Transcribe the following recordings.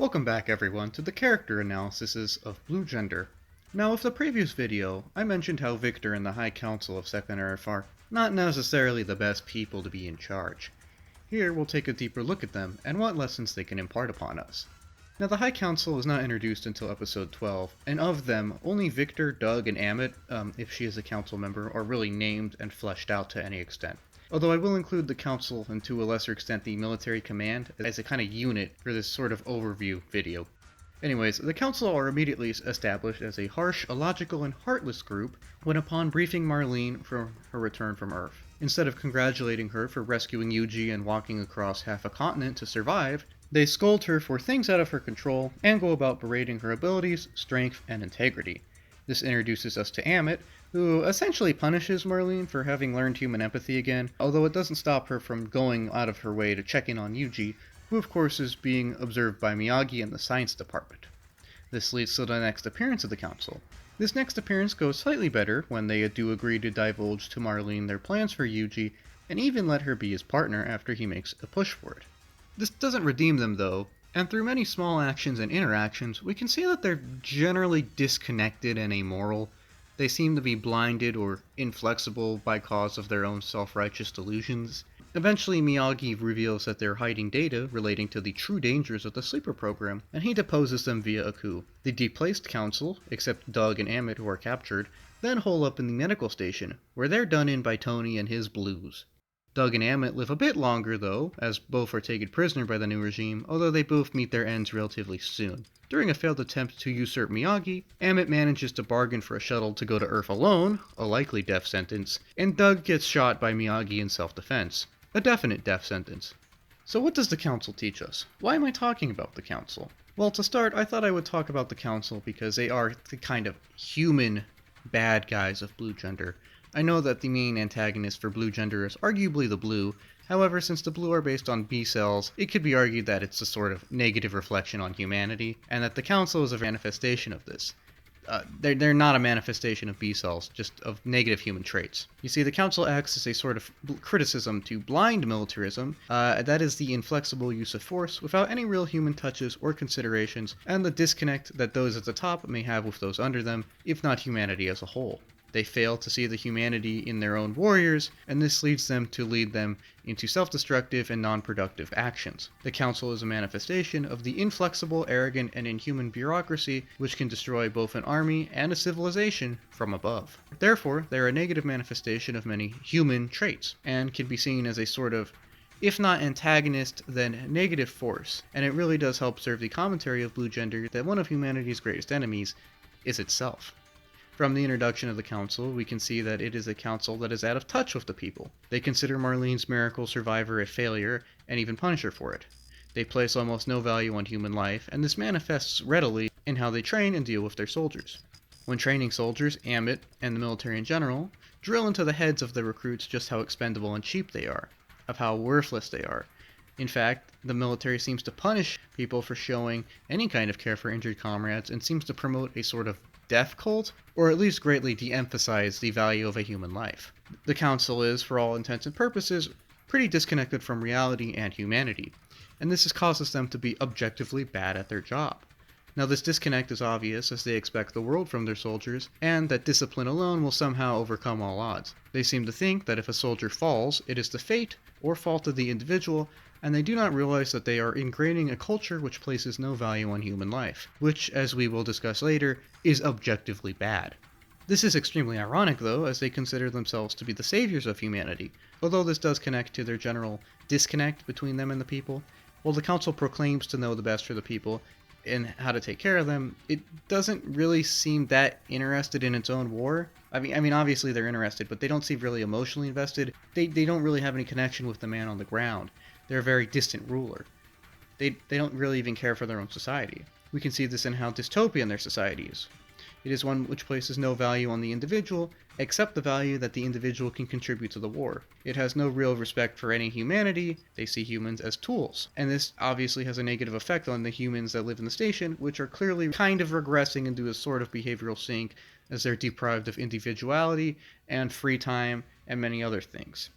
Welcome back everyone to the character analyses of Blue Gender. Now with the previous video, I mentioned how Victor and the High Council of Second Earth are not necessarily the best people to be in charge. Here we'll take a deeper look at them and what lessons they can impart upon us. Now the High Council was not introduced until episode 12, and of them, only Victor, Doug, and Amit, if she is a council member, are really named and fleshed out to any extent. Although I will include the council and to a lesser extent the military command as a kind of unit for this sort of overview video. Anyways, the council are immediately established as a harsh, illogical, and heartless group when upon briefing Marlene for her return from Earth. Instead of congratulating her for rescuing Yuji and walking across half a continent to survive, they scold her for things out of her control and go about berating her abilities, strength, and integrity. This introduces us to Amit, who essentially punishes Marlene for having learned human empathy again, although it doesn't stop her from going out of her way to check in on Yuji, who of course is being observed by Miyagi in the science department. This leads to the next appearance of the council. This next appearance goes slightly better when they do agree to divulge to Marlene their plans for Yuji, and even let her be his partner after he makes a push for it. This doesn't redeem them though, and through many small actions and interactions, we can see that they're generally disconnected and amoral. They seem to be blinded or inflexible by cause of their own self-righteous delusions. Eventually, Miyagi reveals that they're hiding data relating to the true dangers of the sleeper program, and he deposes them via a coup. The deplaced council, except Doug and Amit who are captured, then hole up in the medical station, where they're done in by Tony and his blues. Doug and Amit live a bit longer though, as both are taken prisoner by the new regime, although they both meet their ends relatively soon. During a failed attempt to usurp Miyagi, Amit manages to bargain for a shuttle to go to Earth alone, a likely death sentence, and Doug gets shot by Miyagi in self-defense, a definite death sentence. So what does the council teach us? Why am I talking about the council? Well, to start, I thought I would talk about the council because they are the kind of human bad guys of Blue Gender. I know that the main antagonist for Blue Gender is arguably the Blue. However, since the Blue are based on B cells, it could be argued that it's a sort of negative reflection on humanity, and that the Council is a manifestation of this. They're not a manifestation of B cells, just of negative human traits. You see, the Council acts as a sort of criticism to blind militarism, that is the inflexible use of force without any real human touches or considerations, and the disconnect that those at the top may have with those under them, if not humanity as a whole. They fail to see the humanity in their own warriors, and this leads them to lead them into self-destructive and non-productive actions. The Council is a manifestation of the inflexible, arrogant, and inhuman bureaucracy which can destroy both an army and a civilization from above. Therefore, they are a negative manifestation of many human traits, and can be seen as a sort of, if not antagonist, then negative force, and it really does help serve the commentary of Blue Gender that one of humanity's greatest enemies is itself. From the introduction of the council, we can see that it is a council that is out of touch with the people. They consider Marlene's miracle survivor a failure, and even punish her for it. They place almost no value on human life, and this manifests readily in how they train and deal with their soldiers. When training soldiers, Amit, and the military in general, drill into the heads of the recruits just how expendable and cheap they are, of how worthless they are. In fact, the military seems to punish people for showing any kind of care for injured comrades, and seems to promote a sort of death cult, or at least greatly de-emphasize the value of a human life. The council is, for all intents and purposes, pretty disconnected from reality and humanity, and this causes them to be objectively bad at their job. Now this disconnect is obvious as they expect the world from their soldiers, and that discipline alone will somehow overcome all odds. They seem to think that if a soldier falls, it is the fate or fault of the individual, and they do not realize that they are ingraining a culture which places no value on human life, which, as we will discuss later, is objectively bad. This is extremely ironic though, as they consider themselves to be the saviors of humanity, although this does connect to their general disconnect between them and the people. While the council proclaims to know the best for the people, and how to take care of them, it doesn't really seem that interested in its own war. I mean, obviously they're interested, but they don't seem really emotionally invested. They don't really have any connection with the man on the ground. They're a very distant ruler. They don't really even care for their own society. We can see this in how dystopian their society is. It is one which places no value on the individual, except the value that the individual can contribute to the war. It has no real respect for any humanity. They see humans as tools. And this obviously has a negative effect on the humans that live in the station, which are clearly kind of regressing into a sort of behavioral sink as they're deprived of individuality and free time and many other things.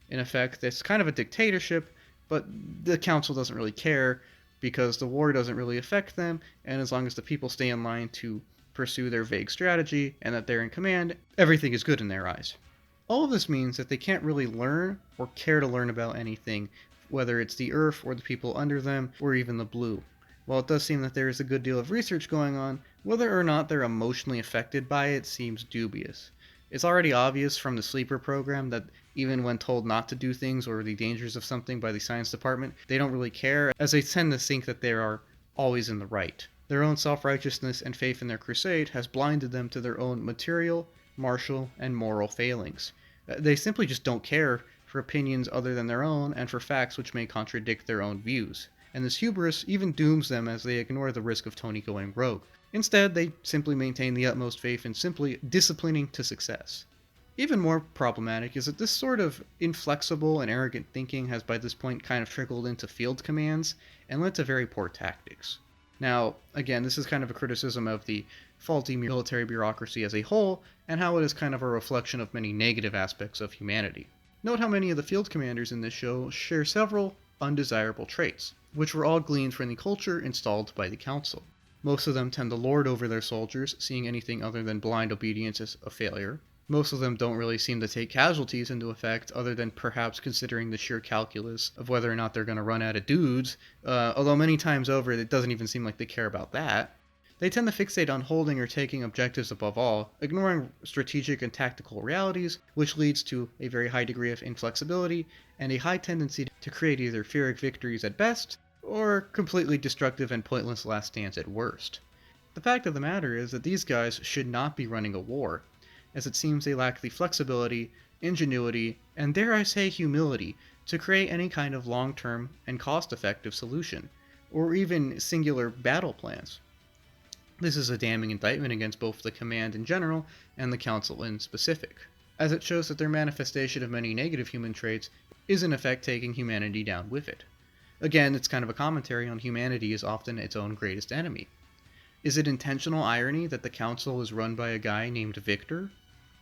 In effect, it's kind of a dictatorship, but the council doesn't really care because the war doesn't really affect them, and as long as the people stay in line to pursue their vague strategy and that they're in command, everything is good in their eyes. All of this means that they can't really learn or care to learn about anything, whether it's the Earth or the people under them, or even the Blue. While it does seem that there is a good deal of research going on, whether or not they're emotionally affected by it seems dubious. It's already obvious from the Sleeper program that even when told not to do things or the dangers of something by the science department, they don't really care, as they tend to think that they are always in the right. Their own self-righteousness and faith in their crusade has blinded them to their own material, martial, and moral failings. They simply just don't care for opinions other than their own and for facts which may contradict their own views. And this hubris even dooms them as they ignore the risk of Tony going rogue. Instead, they simply maintain the utmost faith in simply disciplining to success. Even more problematic is that this sort of inflexible and arrogant thinking has by this point kind of trickled into field commands and led to very poor tactics. Now, again, this is kind of a criticism of the faulty military bureaucracy as a whole, and how it is kind of a reflection of many negative aspects of humanity. Note how many of the field commanders in this show share several undesirable traits, which were all gleaned from the culture installed by the council. Most of them tend to lord over their soldiers, seeing anything other than blind obedience as a failure. Most of them don't really seem to take casualties into effect, other than perhaps considering the sheer calculus of whether or not they're going to run out of dudes, although many times over it doesn't even seem like they care about that. They tend to fixate on holding or taking objectives above all, ignoring strategic and tactical realities, which leads to a very high degree of inflexibility and a high tendency to create either Pyrrhic victories at best, or completely destructive and pointless last stands at worst. The fact of the matter is that these guys should not be running a war, as it seems they lack the flexibility, ingenuity, and dare I say humility to create any kind of long-term and cost-effective solution, or even singular battle plans. This is a damning indictment against both the command in general and the council in specific, as it shows that their manifestation of many negative human traits is in effect taking humanity down with it. Again, it's kind of a commentary on humanity is often its own greatest enemy. Is it intentional irony that the council is run by a guy named Victor?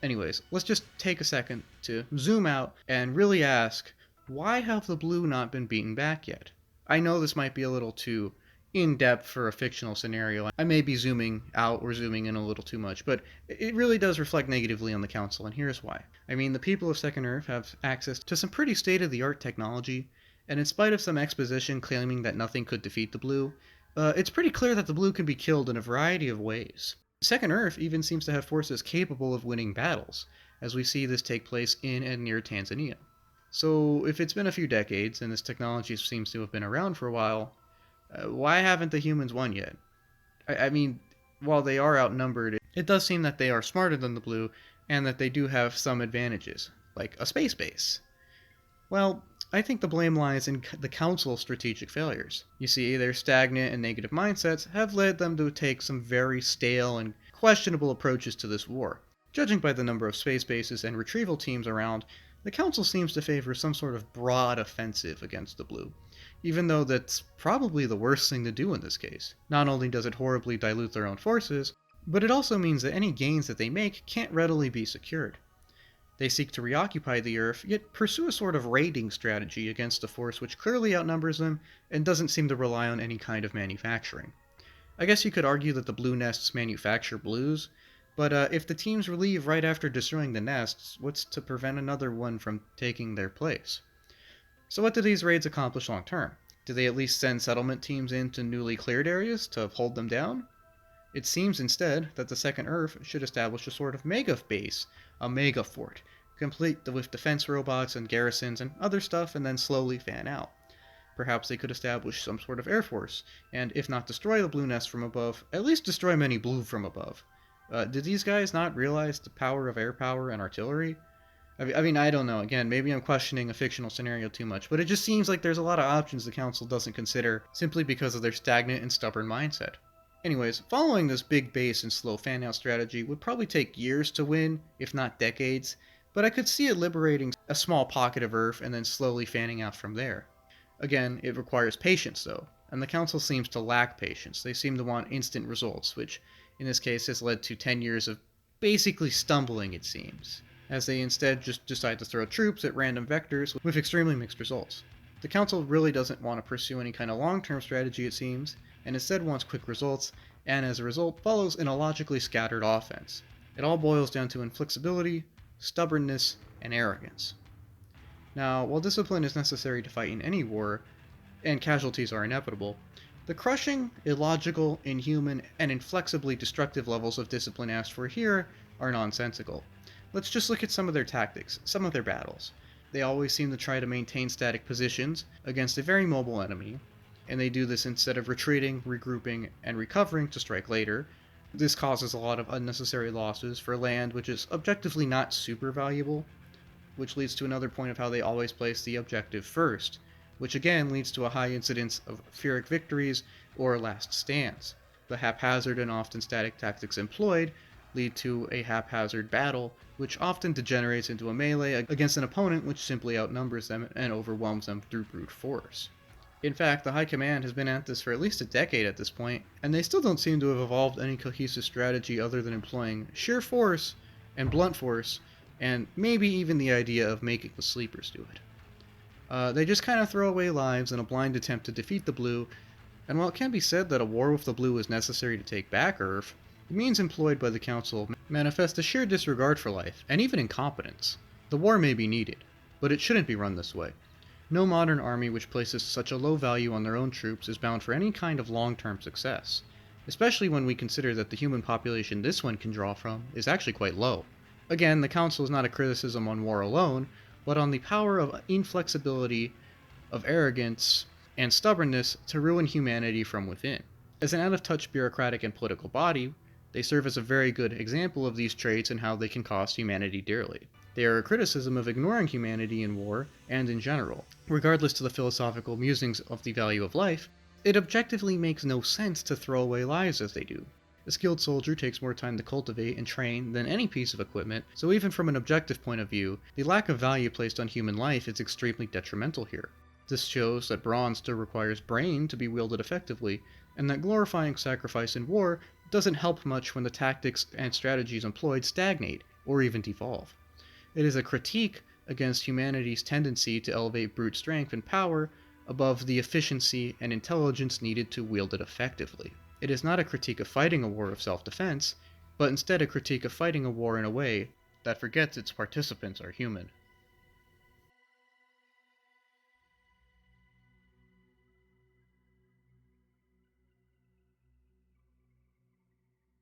Anyways, let's just take a second to zoom out and really ask, why have the Blue not been beaten back yet? I know this might be a little too in-depth for a fictional scenario. I may be zooming out or zooming in a little too much, but it really does reflect negatively on the council, and here's why. I mean, the people of Second Earth have access to some pretty state-of-the-art technology, and in spite of some exposition claiming that nothing could defeat the Blue, it's pretty clear that the Blue can be killed in a variety of ways. Second Earth even seems to have forces capable of winning battles, as we see this take place in and near Tanzania. So, if it's been a few decades, and this technology seems to have been around for a while, why haven't the humans won yet? I mean, while they are outnumbered, it does seem that they are smarter than the Blue, and that they do have some advantages, like a space base. Well, I think the blame lies in the Council's strategic failures. You see, their stagnant and negative mindsets have led them to take some very stale and questionable approaches to this war. Judging by the number of space bases and retrieval teams around, the Council seems to favor some sort of broad offensive against the Blue, even though that's probably the worst thing to do in this case. Not only does it horribly dilute their own forces, but it also means that any gains that they make can't readily be secured. They seek to reoccupy the Earth, yet pursue a sort of raiding strategy against a force which clearly outnumbers them and doesn't seem to rely on any kind of manufacturing. I guess you could argue that the Blue Nests manufacture blues, but if the teams leave right after destroying the nests, what's to prevent another one from taking their place? So what do these raids accomplish long term? Do they at least send settlement teams into newly cleared areas to hold them down? It seems instead that the Second Earth should establish a sort of mega base, a mega fort, complete with defense robots and garrisons and other stuff, and then slowly fan out. Perhaps they could establish some sort of air force, and if not destroy the Blue Nest from above, at least destroy many Blue from above. Did these guys not realize the power of air power and artillery? I mean, I don't know. Again, maybe I'm questioning a fictional scenario too much, but it just seems like there's a lot of options the Council doesn't consider simply because of their stagnant and stubborn mindset. Anyways, following this big base and slow fan-out strategy would probably take years to win, if not decades, but I could see it liberating a small pocket of Earth and then slowly fanning out from there. Again, it requires patience though, and the Council seems to lack patience. They seem to want instant results, which in this case has led to 10 years of basically stumbling, it seems, as they instead just decide to throw troops at random vectors with extremely mixed results. The Council really doesn't want to pursue any kind of long-term strategy, it seems, and instead wants quick results, and as a result follows an illogically scattered offense. It all boils down to inflexibility, stubbornness, and arrogance. Now, while discipline is necessary to fight in any war, and casualties are inevitable, the crushing, illogical, inhuman, and inflexibly destructive levels of discipline asked for here are nonsensical. Let's just look at some of their tactics, some of their battles. They always seem to try to maintain static positions against a very mobile enemy, and they do this instead of retreating, regrouping, and recovering to strike later. This causes a lot of unnecessary losses for land which is objectively not super valuable, which leads to another point of how they always place the objective first, which again leads to a high incidence of Pyrrhic victories or last stands. The haphazard and often static tactics employed lead to a haphazard battle, which often degenerates into a melee against an opponent which simply outnumbers them and overwhelms them through brute force. In fact, the High Command has been at this for at least a decade at this point, and they still don't seem to have evolved any cohesive strategy other than employing sheer force and blunt force, and maybe even the idea of making the sleepers do it. They just kind of throw away lives in a blind attempt to defeat the Blue, and while it can be said that a war with the Blue is necessary to take back Earth, the means employed by the Council manifest a sheer disregard for life, and even incompetence. The war may be needed, but it shouldn't be run this way. No modern army which places such a low value on their own troops is bound for any kind of long-term success, especially when we consider that the human population this one can draw from is actually quite low. Again, the Council is not a criticism on war alone, but on the power of inflexibility, of arrogance, and stubbornness to ruin humanity from within. As an out-of-touch bureaucratic and political body, they serve as a very good example of these traits and how they can cost humanity dearly. They are a criticism of ignoring humanity in war and in general. Regardless to the philosophical musings of the value of life, it objectively makes no sense to throw away lives as they do. A skilled soldier takes more time to cultivate and train than any piece of equipment, so even from an objective point of view, the lack of value placed on human life is extremely detrimental here. This shows that brawn still requires brain to be wielded effectively, and that glorifying sacrifice in war doesn't help much when the tactics and strategies employed stagnate, or even devolve. It is a critique against humanity's tendency to elevate brute strength and power above the efficiency and intelligence needed to wield it effectively. It is not a critique of fighting a war of self-defense, but instead a critique of fighting a war in a way that forgets its participants are human.